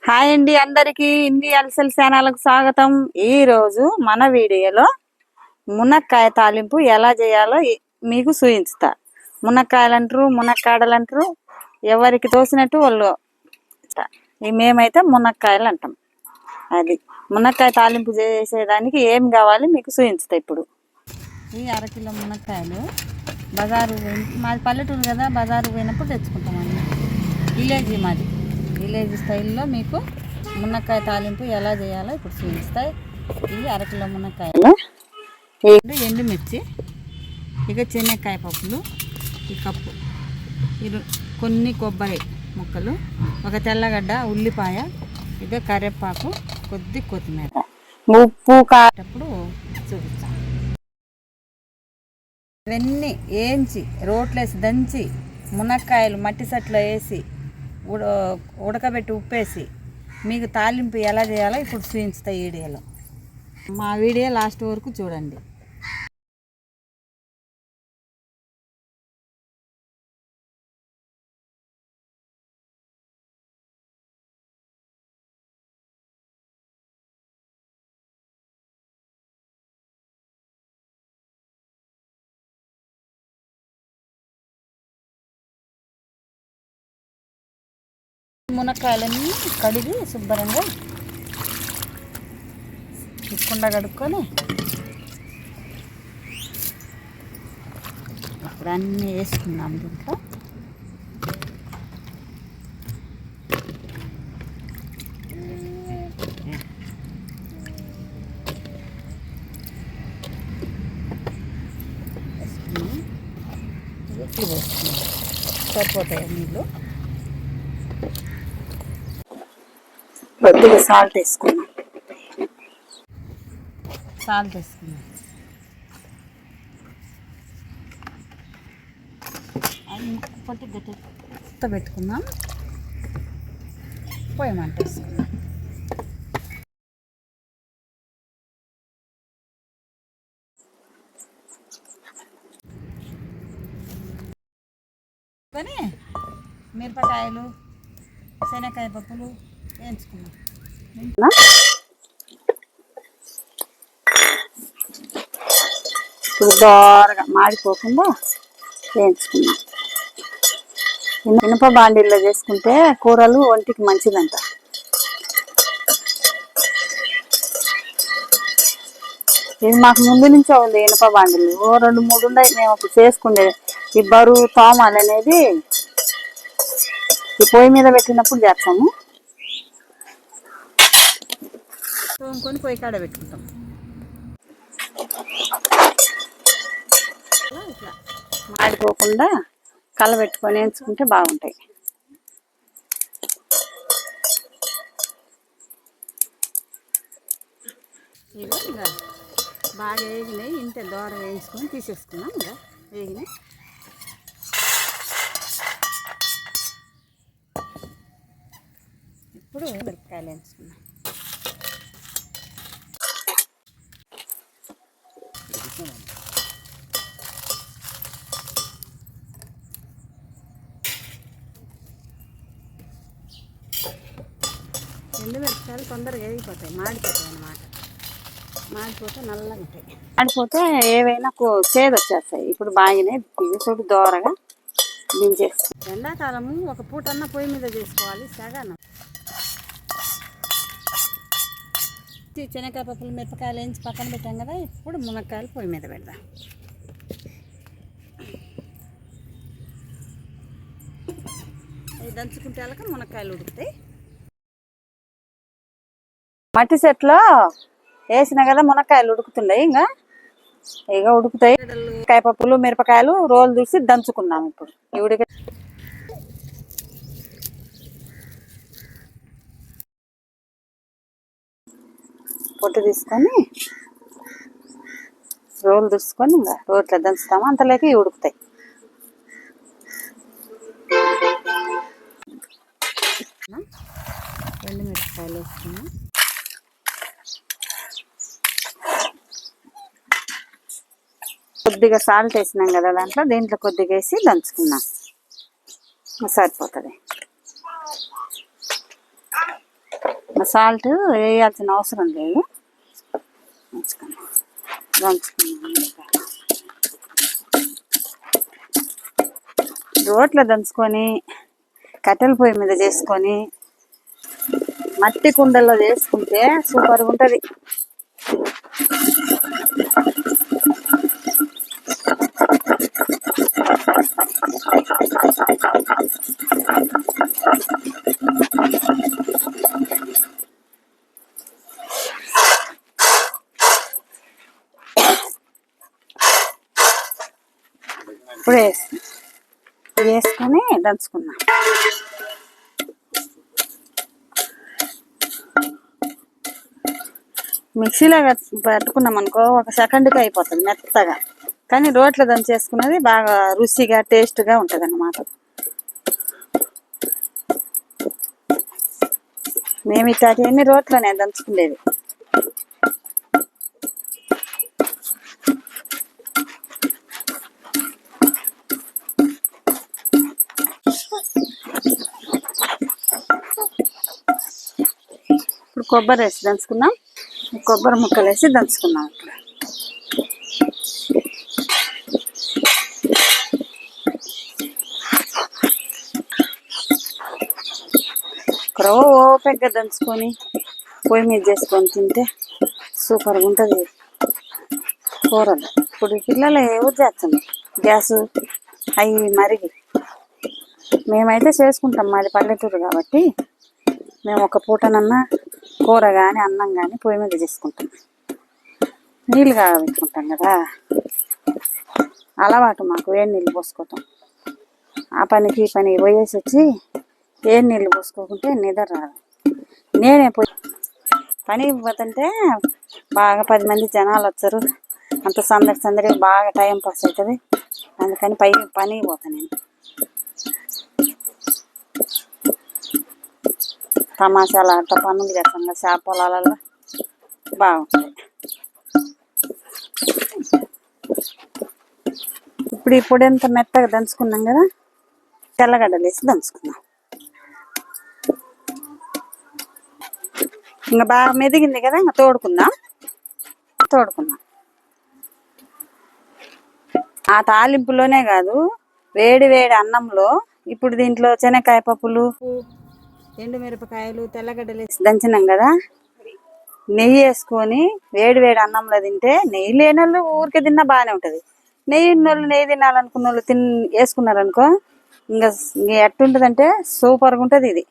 Hi అండి, అందరికి ఇండి అలసల్ ఛానల్కు స్వాగతం. ఈ రోజు మన వీడియోలో మునక్కాయ తాలింపు ఎలా చేయాలో మీకు చూపించుతా. మునక్కాయలు అంటారు, మునక్కాడలు అంటారు, ఎవరికి తోసినట్టు వాళ్ళు. మేమైతే మునక్కాయలు అంటాం. అది మునక్కాయ తాలింపు చేసేదానికి ఏం కావాలి మీకు చూపించుతా. ఇప్పుడు ఈ అరకిలో మునక్కాయలు బజారు మాది పల్లెటూరు కదా, బజారు పోయినప్పుడు తెచ్చుకుంటామండి. మాది విలేజ్ స్టైల్లో మీకు మునక్కాయ తాలింపు ఎలా చేయాలో ఇప్పుడు చూపిస్తాయి. ఇవి అరకిలో మునక్కాయలు, ఎండుమిర్చి, ఇక చెనక్కాయ పప్పులు, ఈ కప్పు, కొన్ని కొబ్బరి ముక్కలు, ఒక తెల్లగడ్డ, ఉల్లిపాయ, ఇక కరివేపాకు, కొద్ది కొత్తిమీర, ఉప్పు కాటప్పుడు చూపిస్తాను. ఇవన్నీ వేయించి రోట్లేసి దంచి మునక్కాయలు మట్టి సట్లో వేసి ఉడకబెట్టి ఉప్పేసి మీకు తాలింపు ఎలా చేయాలో ఇప్పుడు చూపించుతాయి వీడియోలో. మా వీడియో లాస్ట్ వరకు చూడండి. మునక్కాయలన్నీ కడిగి శుభ్రంగా కుండ కడుక్కొని అప్పుడు అన్నీ వేసుకున్నాం దీంట్లో. వేసుకున్నాం సరిపోతాయి నీళ్ళు. కొద్దిగా సాల్ట్ వేసుకున్నాం. పొట్టి గట్టి పెట్టుకున్నాం. పొయ్యమంట వేసుకున్నాం. కానీ మిరపకాయలు, శనక్కాయ పప్పులు వేయించుకున్నాం. ఇప్పుడు దోరగా మాడిపోకుండా వేయించుకున్నాం. ఇనుప బాండీల్లో చేసుకుంటే కూరలు ఒంటికి మంచిదంట. ఇది మాకు ముందు నుంచే ఉంది ఇనుప బాండీలు. 2-3 ఉన్నాయి మేము అప్పుడు చేసుకునేది. ఈ బరువు తోమాలు అనేది ఈ పొయ్యి మీద పెట్టినప్పుడు చేస్తాము. తోముకొని పొయ్యి కాడ పెట్టుకుంటాం. ఇట్లా మాడిపోకుండా కలబెట్టుకొని వేయించుకుంటే బాగుంటాయి. ఇవి ఇంకా బాగా వేగినాయి. ఇంత దూర వేయించుకొని తీసేసుకున్నాం. ఇంకా వేగినాయి. ఇప్పుడు మిరపకాయలు వేయించుకున్నాం. ఎండుమిరపకాయలు తొందరగా వేగిపోతాయి, మాడిపోతాయి అన్నమాట. మాడిపోతే నల్లగా ఉంటాయి. మాడిపోతే ఏవైనా చేదు వచ్చేస్తాయి. ఇప్పుడు బాగానే తీసుకొని దోరగా దించేస్తాయి. ఎండాకాలము ఒక పూటన్నా పొయ్యి మీద చేసుకోవాలి. సగానం శనక్కాయ పప్పులు, మిరపకాయలు వేయించి పక్కన పెట్టాం కదా. ఇప్పుడు మునక్కాయలు పొయ్యి మీద పెడదాం. అవి దంచుకుంటే వాళ్ళకి మునక్కాయలు ఉడుకుతాయి. మట్టి సెట్లో వేసిన కదా మునక్కాయలు ఉడుకుతున్నాయి. ఇక ఉడుకుతాయి. కాయ పప్పులు, మిరపకాయలు రోలు చూసి దంచుకుందాం. ఇప్పుడు ఈ ఉడిక పొట్టు తీసుకొని రోలు దూసుకొని ఇంకా రోట్లో దంచుతాము. అంతలోకి ఉడుకుతాయి. ఎండుమిరపకాయలు వేసుకున్నాం. కొద్దిగా సాల్ట్ వేసినాం కదా దీంట్లో కొద్దిగా వేసి దంచుకున్నాం. సరిపోతుంది. సాల్ట్ వేయాల్సిన అవసరం లేదు. రోట్లో దంచుకొని కట్టెల పొయ్యి మీద చేసుకొని మట్టి కుండల్లో చేసుకుంటే సూపర్గా ఉంటుంది. ఇప్పుడు వేసుకొని దంచుకున్నాం. మిక్సీలో పెట్టుకున్నాం అనుకో 1 సెకండ్కి అయిపోతుంది మెత్తగా. కానీ రోట్లో దంచేసుకున్నది బాగా రుచిగా టేస్ట్గా ఉంటుంది అన్నమాట. మేము ఇట్లాంటివన్నీ రోట్లోనే దంచుకునేది. ఇప్పుడు కొబ్బరి వేసి దంచుకున్నాం. కొబ్బరి ముక్కలు వేసి దంచుకున్నాం. ఇక్కడ ఓపెగ్గా దంచుకొని పొయ్యి మీద చేసుకొని తింటే సూపర్గా ఉంటుంది కూరలు. ఇప్పుడు పిల్లలు ఎవరు చేస్తుంది గ్యాసు అవి మరిగి. మేమైతే చేసుకుంటాం, మాది పల్లెటూరు కాబట్టి మేము ఒక పూటనన్నా కూర కానీ అన్నం కానీ పొయ్యి మీద చేసుకుంటాం. నీళ్ళు కాగబెట్టుకుంటాం కదా, అలవాటు మాకు వేడి నీళ్ళు పోసుకోవటం. ఆ పనికి ఈ పనికి పోయేసి వచ్చి వేడి నీళ్ళు పోసుకోకుంటే నిద్ర రాదు. నేనే పోయి పనికి పోతుంటే బాగా 10 మంది జనాలు వచ్చారు, అంత సందడిగా బాగా టైం పాస్ అవుతుంది. అందుకని పనికి పోతాను నేను. తమాషాలు ఆడతా పనులు చేస్తాం కదా చేప పొలాలలో, బాగుంటుంది. ఇప్పుడు ఈ పొడి ఎంత మెత్తగా దంచుకున్నాం కదా, తెల్లగడ్డలు వేసి దంచుకున్నాం. ఇంకా బాగా మెదిగింది కదా, ఇంకా తోడుకుందాం. ఆ తాలింపులోనే కాదు, వేడి అన్నంలో ఇప్పుడు దీంట్లో శనక్కాయ పప్పులు, ఎండుమిరపకాయలు, తెల్లగడ్డలు వేసి దంచినాం కదా, నెయ్యి వేసుకొని వేడి అన్నంలో తింటే, నెయ్యి లేని వాళ్ళు ఊరికే తిన్నా బాగానే ఉంటుంది. నెయ్యి తినాలనుకున్న వాళ్ళు వేసుకున్నారనుకో ఇంకా ఎట్టుంటుందంటే సూపర్గా ఉంటుంది. ఇది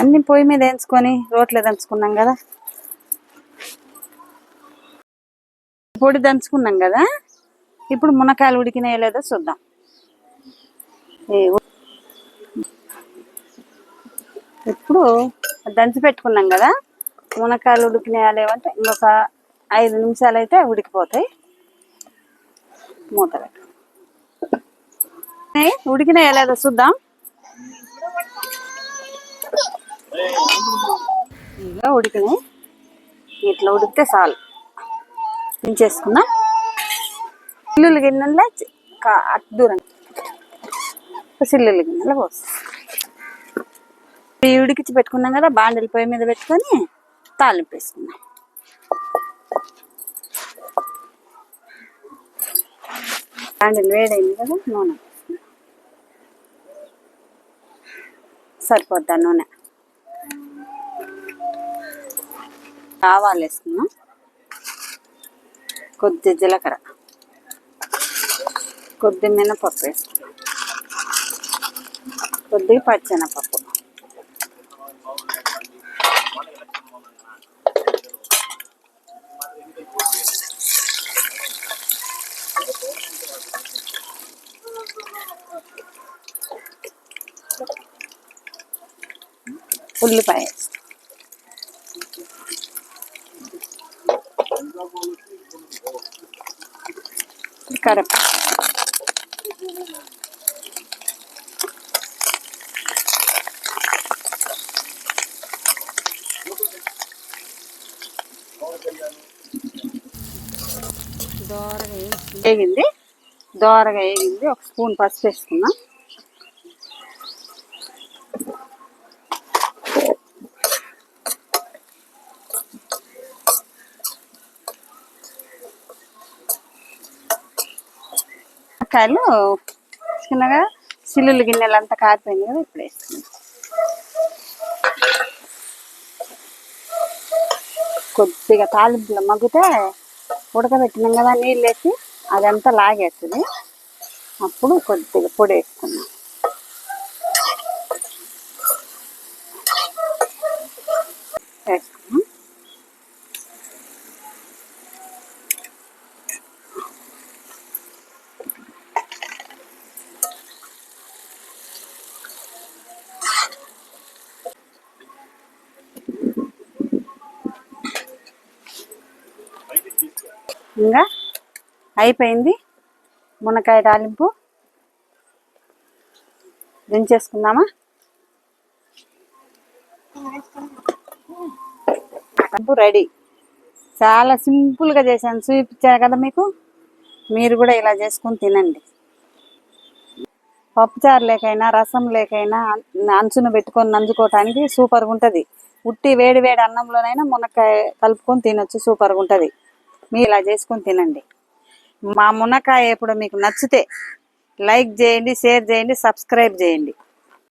అన్ని పొయ్యి మీద వేయించుకొని రోట్లో దంచుకున్నాం కదా, పొడి దంచుకున్నాం కదా. ఇప్పుడు మునక్కాయలు ఉడికినాయో లేదో చూద్దాం. ఇప్పుడు దంచి పెట్టుకున్నాం కదా, మునక్కాయలు ఉడికినాయా లేవంటే ఇంకొక 5 నిమిషాలు అయితే ఉడికిపోతాయి. మూత పెట్టు. ఉడికినాయా లేదో చూద్దాం. ఇలా ఉడికినాయి, ఇట్లా ఉడికితే చాలు. దించేసుకున్నాం. సిల్లులు గిన్నెలో అటు దూరం సిల్లులు గిన్నెలో పోస్తాం. ఉడికించి పెట్టుకున్నాం కదా, బాండెల పొయ్యి మీద పెట్టుకొని తాలింపు వేసుకున్నాం. బాండెలు వేడైంది కదా, నూనె సరిపోద్దా నూనె. ఆవాలు వేసుకున్నాం, కొద్ది జీలకర్ర, కొద్ది మినపప్పు వేసుకున్నాం, కొద్ది పచ్చెనపప్పు, ఉల్లిపాయ, కరివేపాకు, దోరగా వేగింది. 1 స్పూన్ పసుపు వేసుకున్నాం. మునక్కాయలు చిన్నగా చిల్లులు గిన్నెలు అంతా కారిపోయింది కదా, ఇప్పుడు వేసుకుందాం. కొద్దిగా తాలింపులో మగ్గితే ఉడకబెట్టినాం కదా, నీళ్ళు వేసి అదంతా లాగేస్తుంది. అప్పుడు కొద్దిగా పొడి వేసుకున్నాం. వేసుకున్నాం. ఇంకా అయిపోయింది మునక్కాయ తాలింపు. దించేసుకుందామా? తాలింపు రెడీ. చాలా సింపుల్గా చేశాను, చూపించాను కదా మీకు. మీరు కూడా ఇలా చేసుకొని తినండి. పప్పుచారు లేకైనా రసం లేకైనా అంచున పెట్టుకొని నంజుకోవటానికి సూపర్గా ఉంటుంది. ఉట్టి వేడి వేడి అన్నంలోనైనా మునక్కాయ కలుపుకొని తినొచ్చు, సూపర్గా ఉంటుంది. మీరు ఇలా చేసుకొని తినండి. మా మునక్కాయ ఎప్పుడు మీకు నచ్చితే లైక్ చేయండి, షేర్ చేయండి, సబ్స్క్రైబ్ చేయండి.